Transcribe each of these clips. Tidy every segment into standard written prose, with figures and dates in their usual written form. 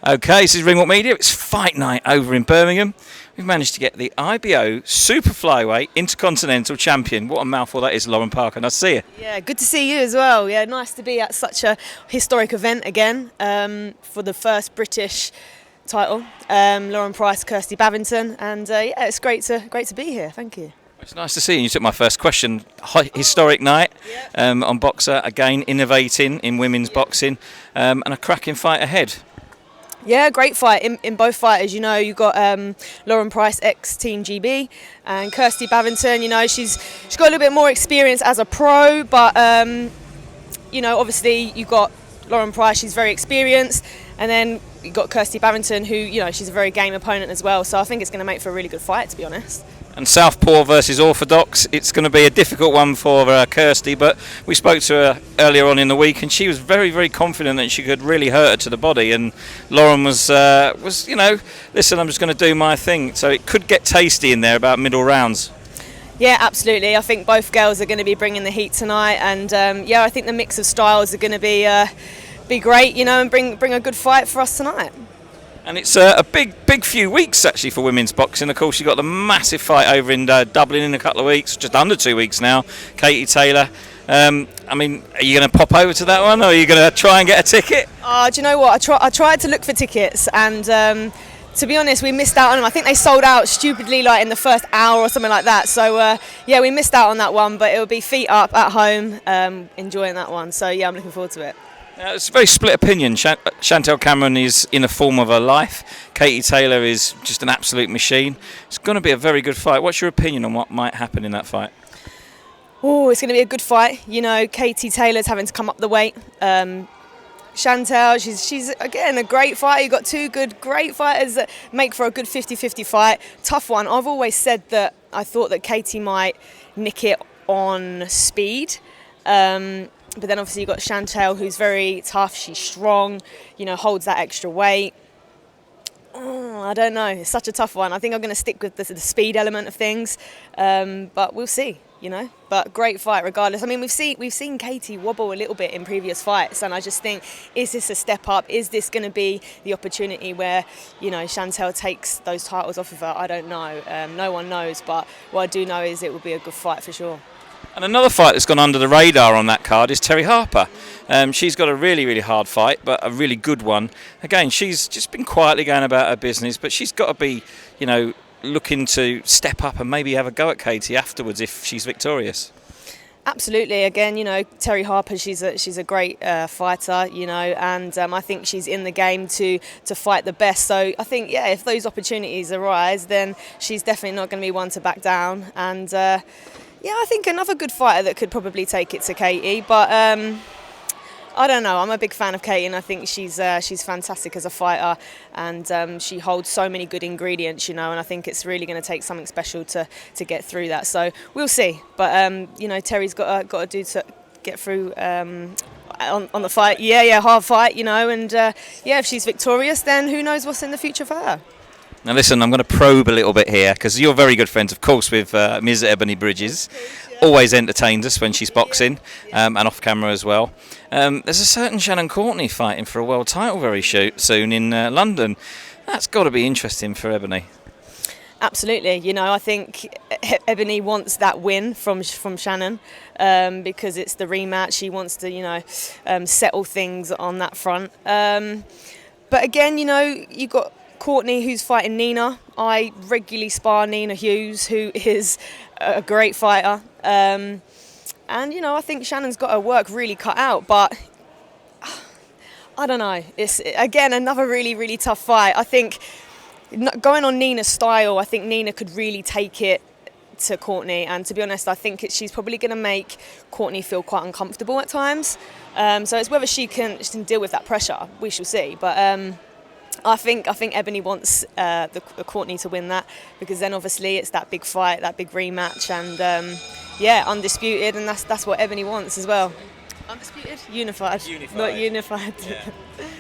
Okay, this is Ringwalk Media. It's fight night over in Birmingham. We've managed to get the IBO Super flyweight Intercontinental Champion. What a mouthful that is, Lauren Parker. Nice to see you. Yeah, good to see you as well. Yeah, nice to be at such a historic event again for the first British title. Lauren Price, Kirsty Babington, and yeah, it's great to be here. Thank you. It's nice to see you. You took my first question. Historic night on Boxer, again innovating in women's boxing, and a cracking fight ahead. Yeah, great fight in both fighters. You know, you got Lauren Price, ex-Team GB, and Kirsty Babington. You know, she's got a little bit more experience as a pro, but you know, obviously you got Lauren Price. She's very experienced, and then you got Kirsty Babington, who, you know, she's a very game opponent as well. So I think it's going to make for a really good fight, to be honest. And Southpaw versus Orthodox, it's going to be a difficult one for Kirsty, but we spoke to her earlier on in the week and she was very, very confident that she could really hurt her to the body, and Lauren was you know, listen, I'm just going to do my thing. So it could get tasty in there about middle rounds. Yeah, absolutely. I think both girls are going to be bringing the heat tonight, and yeah, I think the mix of styles are going to be great, you know, and bring a good fight for us tonight. And it's a big few weeks actually for women's boxing. Of course, you've got the massive fight over in Dublin in a couple of weeks, just under 2 weeks now. Katie Taylor. I mean, are you going to pop over to that one, or are you going to try and get a ticket? Do you know what? I tried to look for tickets, and to be honest, we missed out on them. I think they sold out stupidly, like in the first hour or something like that. So yeah, we missed out on that one, but it will be feet up at home, enjoying that one. So yeah, I'm looking forward to it. It's a very split opinion. Chantel Cameron is in a form of her life. Katie Taylor is just an absolute machine. It's going to be a very good fight. What's your opinion on what might happen in that fight? Oh, it's going to be a good fight. You know, Katie Taylor's having to come up the weight. Chantel, she's again a great fighter. You've got two great fighters that make for a good 50-50 fight. Tough one. I've always said that I thought that Katie might nick it on speed. But then obviously you've got Chantel, who's very tough, she's strong, you know, holds that extra weight. I don't know, it's such a tough one. I think I'm going to stick with the speed element of things, but we'll see, you know. But great fight regardless. I mean, we've seen Katie wobble a little bit in previous fights, and I just think, is this a step up? Is this going to be the opportunity where, you know, Chantel takes those titles off of her? I don't know. No one knows, but what I do know is it will be a good fight for sure. And another fight that's gone under the radar on that card is Terry Harper. She's got a really, really hard fight, but a really good one. Again, she's just been quietly going about her business, but she's got to be, you know, looking to step up and maybe have a go at Katie afterwards if she's victorious. Absolutely. Again, you know, Terry Harper, she's a great fighter, you know, and I think she's in the game to fight the best. So I think, yeah, if those opportunities arise, then she's definitely not going to be one to back down. And yeah, I think another good fighter that could probably take it to Katie, but I don't know. I'm a big fan of Katie, and I think she's fantastic as a fighter, and she holds so many good ingredients, you know. And I think it's really going to take something special to get through that. So we'll see. But you know, Terry's got to do to get through on the fight. Yeah, hard fight, you know. And yeah, if she's victorious, then who knows what's in the future for her. Now listen, I'm going to probe a little bit here because you're very good friends, of course, with Ms. Ebanie Bridges. Always entertains us when she's boxing, and off camera as well. There's a certain Shannon Courtney fighting for a world title very soon in London. That's got to be interesting for Ebanie. Absolutely. You know, I think Ebanie wants that win from Shannon because it's the rematch. She wants to, you know, settle things on that front. But again, you know, you've got Courtney, who's fighting Nina. I regularly spar Nina Hughes, who is a great fighter. And, you know, I think Shannon's got her work really cut out. But I don't know. It's, again, another really, really tough fight. I think going on Nina's style, I think Nina could really take it to Courtney. And to be honest, I think she's probably going to make Courtney feel quite uncomfortable at times. So it's whether she can deal with that pressure. We shall see. But I think Ebanie wants the Courtney to win that, because then obviously it's that big fight, that big rematch, and yeah, undisputed, and that's what Ebanie wants as well. Undisputed, unified. Not unified. Yeah.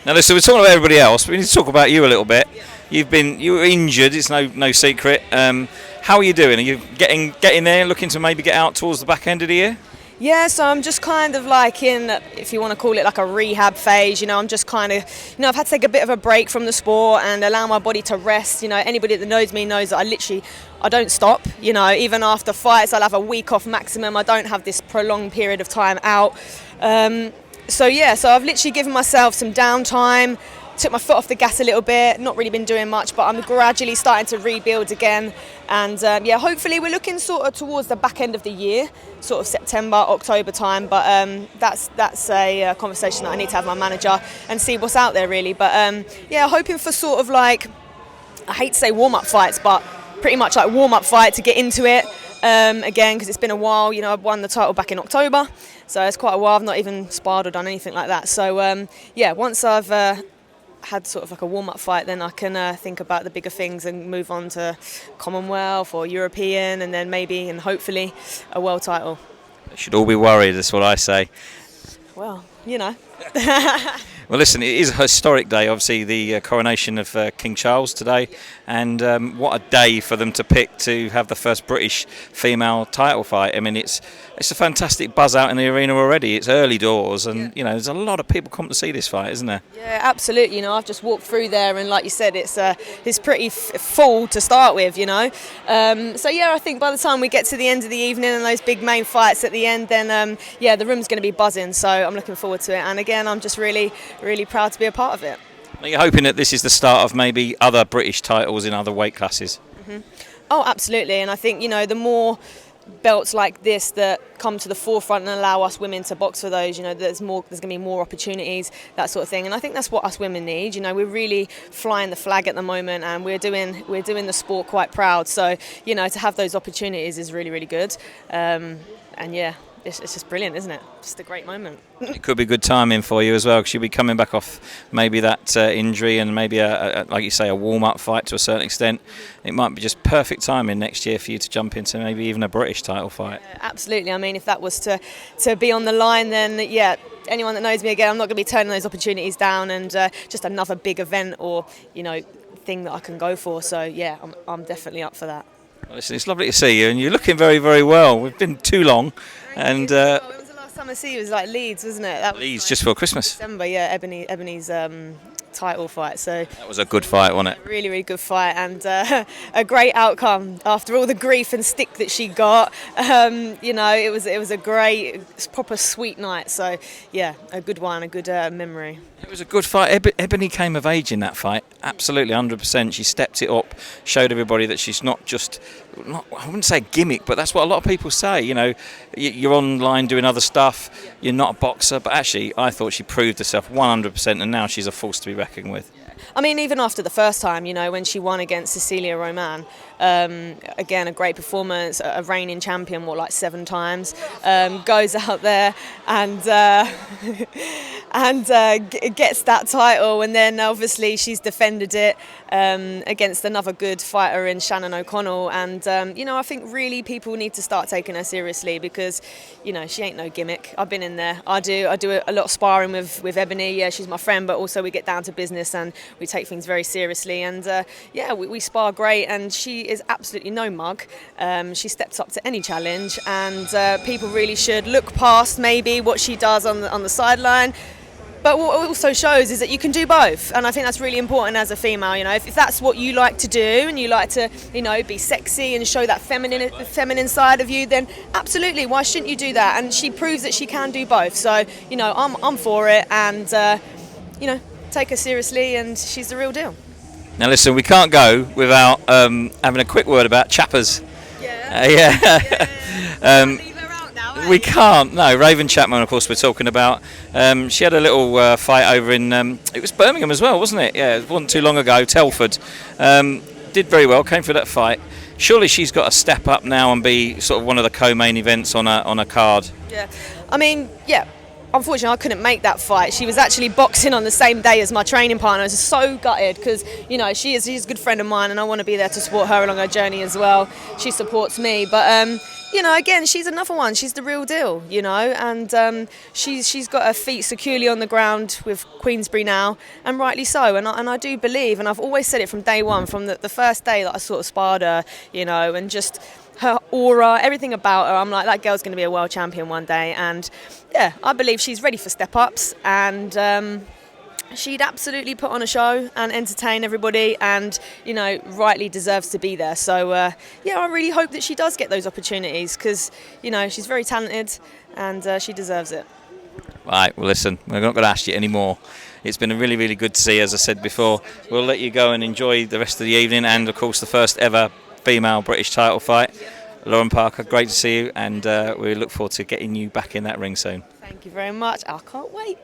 Now listen, we're talking about everybody else, but we need to talk about you a little bit. You were injured. It's no secret. How are you doing? Are you getting there, looking to maybe get out towards the back end of the year? Yeah, so I'm just kind of like in, if you want to call it like a rehab phase, I'm just kind of, I've had to take a bit of a break from the sport and allow my body to rest. Anybody that knows me knows that I don't stop. Even after fights, I'll have a week off maximum. I don't have this prolonged period of time out. So I've literally given myself some downtime, took my foot off the gas a little bit, not really been doing much, but I'm gradually starting to rebuild again. And hopefully we're looking sort of towards the back end of the year, sort of September, October time. But that's a conversation that I need to have with my manager and see what's out there really. But hoping for sort of like, I hate to say warm-up fights, but pretty much like warm-up fight to get into it. Again, because it's been a while. I won the title back in October, so it's quite a while. I've not even sparred or done anything like that. So once I've had sort of like a warm-up fight, then I can think about the bigger things and move on to Commonwealth or European, and then maybe and hopefully a world title. They should all be worried, that's what I say. Well, Well, listen, it is a historic day, obviously, the coronation of King Charles today, and what a day for them to pick to have the first British female title fight. I mean, it's a fantastic buzz out in the arena already. It's early doors, and there's a lot of people come to see this fight, isn't there? Yeah, absolutely. I've just walked through there, and like you said, it's pretty full to start with. I think by the time we get to the end of the evening and those big main fights at the end, then the room's going to be buzzing. So I'm looking forward to it, and again, I'm just really proud to be a part of it. Are you hoping that this is the start of maybe other British titles in other weight classes? Mm-hmm. Oh, absolutely. And I think, the more belts like this that come to the forefront and allow us women to box for those, there's going to be more opportunities, that sort of thing. And I think that's what us women need. We're really flying the flag at the moment, and we're doing the sport quite proud. So, to have those opportunities is really, really good. It's just brilliant, isn't it? Just a great moment. It could be good timing for you as well, because you'll be coming back off maybe that injury and maybe, like you say, a warm-up fight to a certain extent. It might be just perfect timing next year for you to jump into maybe even a British title fight. Yeah, absolutely. I mean, if that was to be on the line, then, anyone that knows me again, I'm not going to be turning those opportunities down, and just another big event or, thing that I can go for. So, I'm definitely up for that. Well, listen, it's lovely to see you, and you're looking very, very well. We've been too long. And when was the last time I see you? It was like Leeds, wasn't it? That was Leeds, just for Christmas. December, Ebanie's title fight. So that was a good fight, wasn't it? A really, really good fight, and a great outcome after all the grief and stick that she got. It was a great, proper sweet night. So a good one, a good memory. It was a good fight. Ebanie came of age in that fight, absolutely 100%. She stepped it up, showed everybody that she's not just, I wouldn't say a gimmick, but that's what a lot of people say. You're online doing other stuff, you're not a boxer, but actually I thought she proved herself 100%, and now she's a force to be reckoned with. I mean, even after the first time, when she won against Cecilia Roman, again, a great performance, a reigning champion, 7 times, goes out there and gets that title, and then obviously she's defended it against another good fighter in Shannon O'Connell, and I think really people need to start taking her seriously, because she ain't no gimmick. I've been in there. I do a lot of sparring with Ebanie. Yeah, she's my friend, but also we get down to business and we take things very seriously, and we spar great, and she is absolutely no mug. She steps up to any challenge, and people really should look past maybe what she does on the sideline. But what it also shows is that you can do both, and I think that's really important as a female. If that's what you like to do, and you like to, be sexy and show that feminine side of you, then absolutely, why shouldn't you do that? And she proves that she can do both. So, I'm for it, and take her seriously, and she's the real deal. Now, listen, we can't go without having a quick word about Chappers. We can't. No, Raven Chapman, of course, we're talking about. She had a little fight over in, it was Birmingham as well, wasn't it? Yeah, it wasn't too long ago, Telford. Did very well, came through that fight. Surely she's got to step up now and be sort of one of the co-main events on a card. Yeah, I mean, unfortunately, I couldn't make that fight. She was actually boxing on the same day as my training partner. I was so gutted because, she's a good friend of mine, and I want to be there to support her along her journey as well. She supports me. But, again, she's another one. She's the real deal, and she's got her feet securely on the ground with Queensberry now, and rightly so. And I do believe, and I've always said it from day one, from the first day that I sort of sparred her, and just her aura, everything about her. I'm like, that girl's going to be a world champion one day. And yeah, I believe she's ready for step-ups, and she'd absolutely put on a show and entertain everybody, and rightly deserves to be there. So yeah, I really hope that she does get those opportunities, because she's very talented, and she deserves it. Right, well listen, we're not going to ask you anymore. It's been really, really good to see, as I said before. We'll let you go and enjoy the rest of the evening, and of course the first ever female British title fight. Lauren Parker, great to see you, and we look forward to getting you back in that ring soon. Thank you very much. I can't wait.